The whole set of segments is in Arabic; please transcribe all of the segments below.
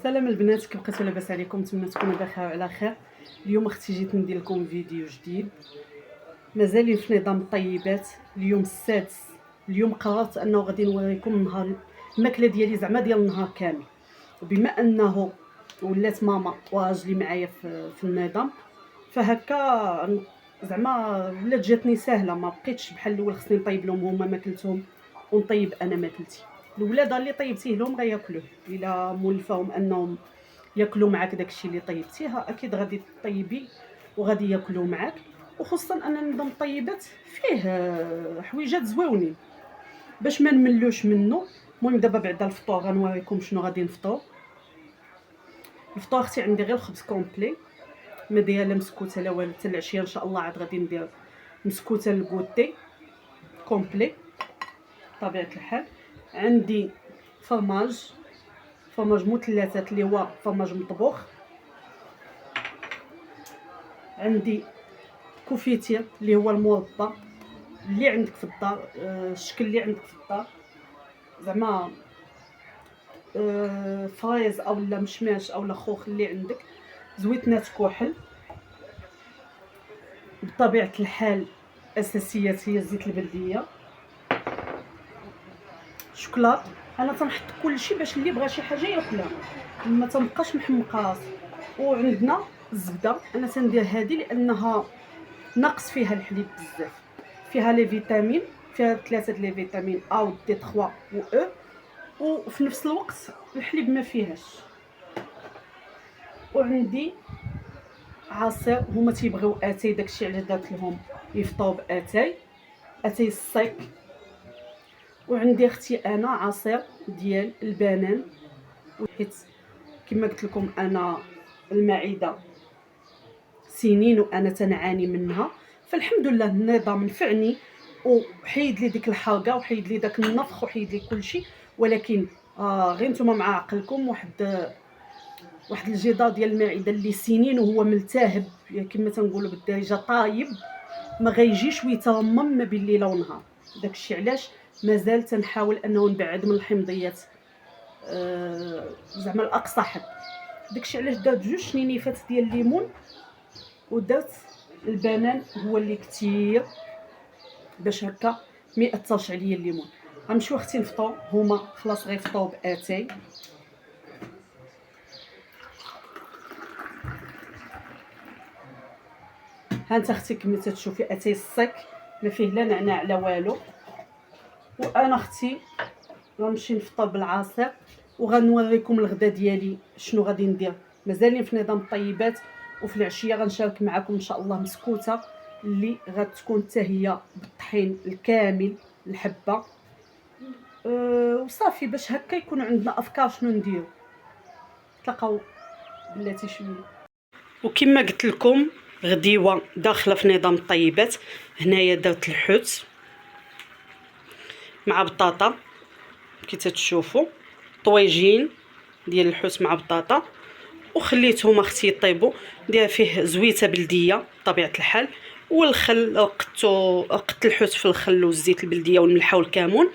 سلام البنات، كي بقيتو لاباس عليكم؟ نتمنى تكونوا بخير على خير. اليوم اختي جيت ندير لكم فيديو جديد. مازالين في نظام الطيبات. اليوم السادس. اليوم قررت انه غادي نوريكم النهار الماكله ديالي زعما ديال النهار كامل. وبما انه ولات ماما وراجلي معايا في النظام، فهكا زعما ولات جاتني سهله. ما بقيتش بحال الاول خصني نطيب لهم هما ماكلتهم ونطيب انا ماكلتي. الولاد اللي طيبتيه لهم غياكلوه، الا مولفاهم انهم ياكلوا معاك داكشي اللي طيبتيه اكيد غادي تطيبي وغادي ياكلوا معاك. وخصوصا ان نظام الطيبات فيه حويجات زويونين باش ما نملوش منه. المهم دابا بعد الفطور غنوريكم شنو غادي نفطروا. الفطور اختي عندي غير الخبز كومبلي، ما دايره لا مسكوته لا والو. حتى العشيه ان شاء الله عاد غادي ندير مسكوته الكوتي كومبلي بطبيعه الحال. عندي فرماج مثلثات اللي هو فرماج مطبوخ. عندي كوفيتير اللي هو المربى اللي عندك في الدار، الشكل اللي عندك في الدار زعما فرايز او لا مشماش او لا خوخ اللي عندك. زويتنات كحل بطبيعه الحال. اساسيات هي الزيت البلديه، شوكولات. انا تنحط كلشي باش اللي بغى شي حاجه ياكلها، ما تنبقاش محمقه راسي. وعندنا الزبده، انا تندير هذه لانها ناقص فيها الحليب بزاف، فيها لي فيتامين، فيها 3 لي فيتامين ا و دي 3 و او، وفي نفس الوقت الحليب ما فيهاش. وعندي عصير، هما تيبغيو اتاي، داكشي علاش درت لهم يفطروا باتاي الصيك. وعندي اختي انا عصير ديال البنان، حيت كما قلت لكم انا المعده سنين وانا تنعاني منها، فالحمد لله النظام نفعني وحيد لي ديك الحرقه وحيد لي داك النفخ وحيد لي كلشي. ولكن غير نتوما مع عقلكم، واحد الجدار ديال المعده اللي سنين وهو ملتهب كما تنقولوا بالدارجه طايب، ما غيجيش ويترمم ما بين ليله ونهار. داكشي علاش مازال تنحاول انه نبعد من الحمضيات زعما الاقصى حد. داكشي علاش درت 2 شنينيفات ديال الليمون ودرت البنان هو اللي كثير باش هكا ما ياثرش عليا الليمون. غنمشيو اختي نفطروا، هما خلاص غيفطروا باتاي. ها انت اختي كما تشوفي اتاي الصيك ما فيه لا نعناع لا والو. وانا اختي غنمشي نفطر بالعصير وغنوريكم الغدا ديالي شنو غادي ندير. مازالين في نظام الطيبات، وفي العشيه غنشارك معكم ان شاء الله مسكوته اللي غتكون حتى هي بالطحين الكامل الحبه. وصافي باش هكا يكون عندنا افكار شنو نديرو. تلقاو بلاتي شويه. وكما قلت لكم غديوه داخله في نظام الطيبات. هنايا درت الحوت مع بطاطا كي تتشوفوا، طويجين ديال الحوت مع بطاطا، وخليتهم اختي يطيبوا. ندير فيه زويته بلديه بطبيعه الحال، والخل رقدت الحوت في الخل والزيت البلديه والملحه والكمون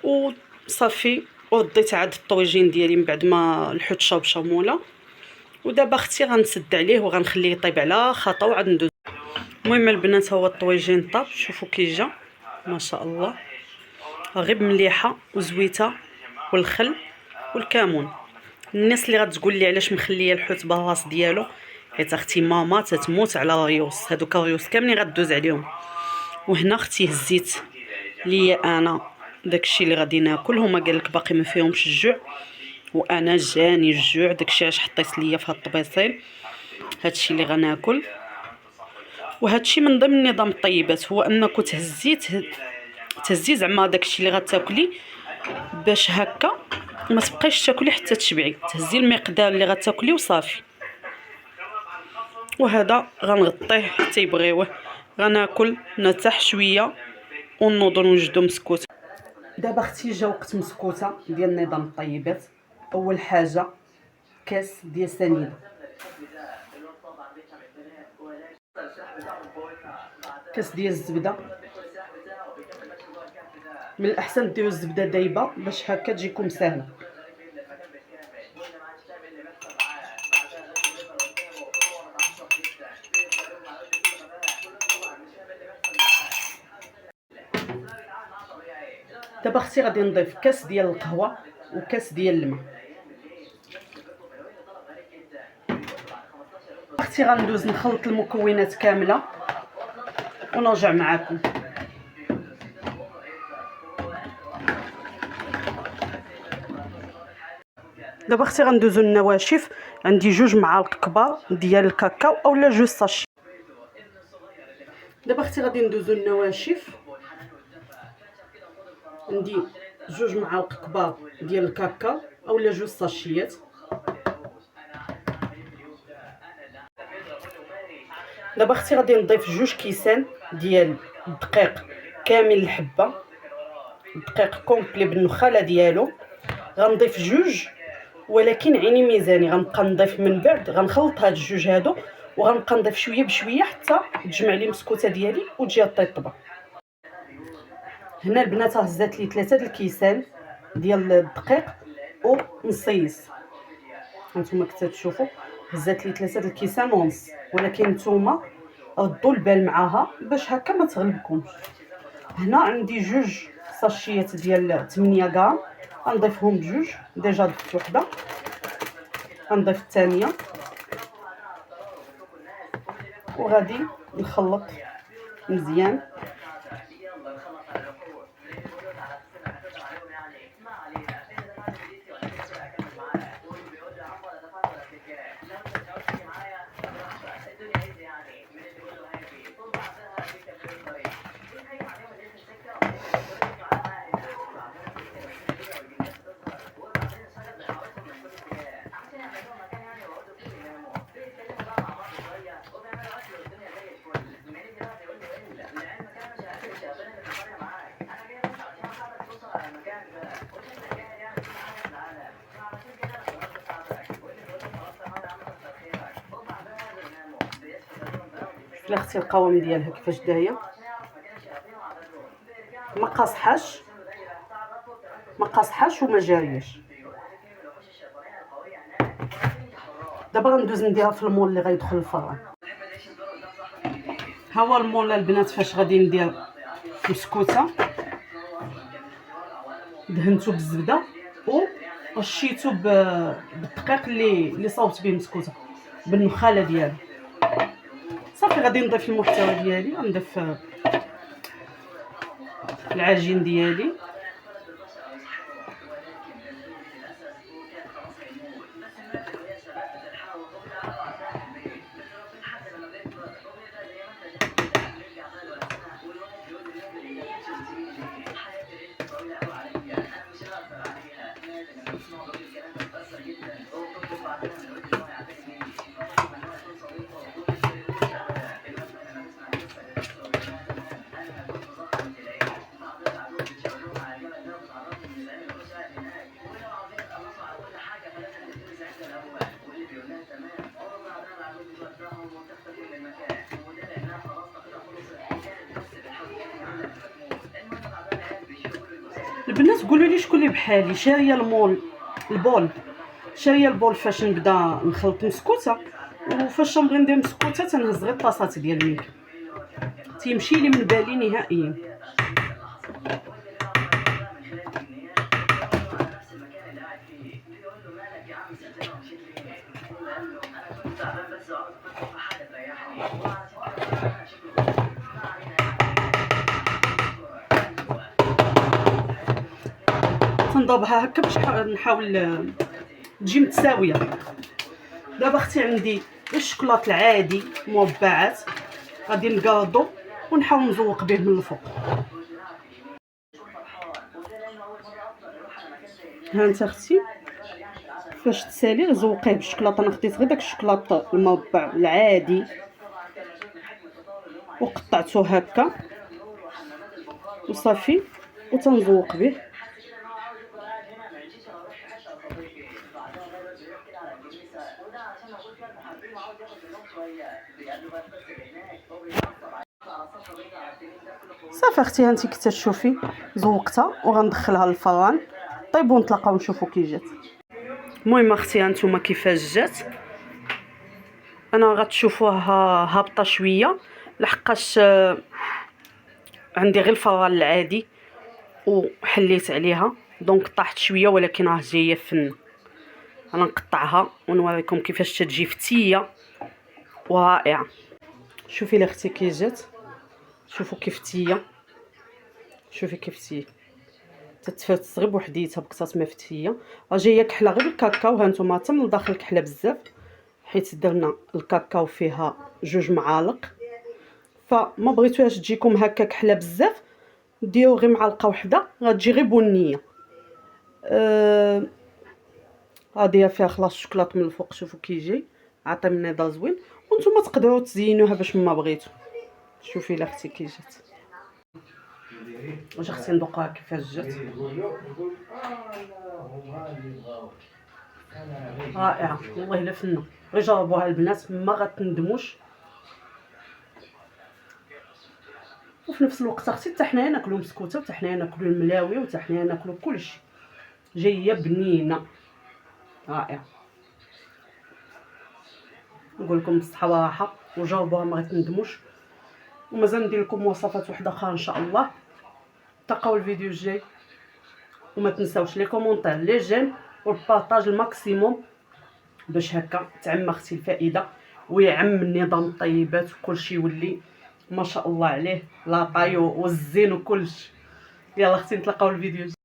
وصافي. ورديت عاد الطويجين ديالي من بعد ما الحوت شرب شموله. ودابا اختي غنسد عليه وغنخليه يطيب على خطا وعاد ندوز. المهم البنات هو الطويجين طاب، شوفوا كي جا ما شاء الله، غير مليحه وزويته والخل والكمون. الناس اللي غتقول لي علاش مخليه الحوت بالراس ديالو، حيت اختي ماما تتموت على الريوس، هذوك الريوس كاملين غدوز عليهم. وهنا اختي هزيت ليا انا داكشي اللي غادي ناكل. هما قال لك باقي ما فيهمش الجوع، وانا جاني الجوع، داكشي علاش حطيت ليا في هاد الطبيصيل هادشي اللي غناكل. وهادشي من ضمن نظام الطيبات، هو انك تهزي زعما داكشي اللي غتاكلي باش هكا ما تبقايش تاكلي حتى تشبعي، تهزي المقدار اللي غتاكلي وصافي. وهذا غنغطيه حتى يبغيوه، غناكل نرتاح شويه ونوض نوجدو مسكوت. دابا اختي جا وقت مسكوته ديال نظام الطيبات. اول حاجه كاس ديال سنيده، كاس ديال الزبده. من الاحسن ديروا الزبده دايبه باش هكا تجيكم سهله. دابا اختي غادي نضيف كاس ديال القهوه وكاس ديال الماء. اختي غندوز نخلط المكونات كامله ونرجع معكم. دابا اختي غندوزو النواشف. عندي 2 معالق كبار ديال الكاكاو اولا 2 ساشي. دابا اختي غادي ندوزو النواشف. عندي 2 معالق كبار ديال الكاكاو اولا 2 ساشيات. دابا اختي غادي نضيف 2 كيسان ديال الدقيق كامل الحبه، الدقيق كومبلي بالنخاله ديالو. غنضيف 2 ولكن عيني ميزاني، غنبقى نضيف من بعد. غنخلط هاد 2 هادو وغنبقى نضيف شويه بشويه حتى تجمع لي مسكوته ديالي وتجي طيطبه. هنا البنات هزات لي 3 د الكيسان ديال الدقيق ونصيص. هانتوما كتشوفوا هزات لي 3 د الكيسان ونص، ولكن نتوما ردوا البال معاها باش هكا ما تغلبكمش. هنا عندي 2 ساشيات ديال 8 غرام، غنضيفهم ب2. ديجا ضفت وحده، غنضيف الثانيه وغادي نخلط مزيان. اختي القوام ديالها كيفاش دايه، ما قاصحاش وما جارياش. دابا غندوز نديرها في المول اللي غيدخل الفران. ها هو المول البنات فاش غادي ندير مسكوته. دهنتو بالزبده ورشيتو بالدقيق اللي صاوبت به مسكوته بالنخاله ديالو. صافي غادي نضيف المحتوى ديالي. غنضيف العجين ديالي، البنات قولوا لي شكون اللي بحالي شاريه البول فاش نبدا نخلط مسكوته، وفاش نبغي ندير مسكوته تنهز غير الطاسات ديال الميك، تيمشي لي من بالي نهائيا. تنضربها هكا باش نحاول تجي متساويه. دابا اختي عندي الشكلاط العادي مربعات، غادي نقادو ونحاول نزوق به من الفوق. ها انت اختي فاش تسالي زوقيه بالشكلاط. انا خديت غير داك الشكلاط المربع العادي وقطعته هكا وصافي وتنزوق به. صافي اختي هانتي كي تشوفي زوقتها وغندخلها للفران طيب ونتلاقاو نشوفوا كي جات. المهم اختي هانتوما كيفاش جات. انا غتشوفوها هابطه شويه لحقاش عندي غير الفران العادي وحليت عليها دونك طاحت شويه، ولكن راه جايه فنه. انا نقطعها ونوريكم كيفاش تجي فتيه ورائعه. شوفي اختي كي جات، شوفوا كيف فتيه، شوفي كيف فتيه تتفرت غير بوحديتها بكثات ما فتيه. راه جايه كحله غير بالكاكاو، ها نتوما حتى من الداخل كحله بزاف، حيت درنا الكاكاو فيها 2 معالق. فما بغيتوهاش تجيكم هكا كحله بزاف، ديروا غير معلقه وحده غتجي غير بنيه. غاديه فيها خلاص الشوكولاط من الفوق، شوفوا كيجي عطي من نضا زوين. وانتم تقدروا تزينوها باش ما بغيتو. شوفي الا اختي كي جات، واش اختي ندوقها كيفاش جات. رائعه والله الا فنه، غير جربوها البنات ما غتندموش. وفي نفس الوقت اختي حتى حنايا ناكلو مسكوته، وحتى حنايا ناكلو الملاوي، وحتى حنايا ناكلو كلشي. جايه بنينه رائعه. نقول لكم بالصحه والراحه وجربوها ما غتندموش. ومازال ندير لكم وصفات وحده اخرى ان شاء الله. تلقاو الفيديو الجاي، وما تنساوش لي كومونتير لي جيم والبارطاج الماكسيموم باش هكا تعم اختي الفائده ويعم النظام الطيبات وكلشي يولي ما شاء الله عليه لا طاي والزين وكلشي. يلا اختي نتلاقاو الفيديو الجاي.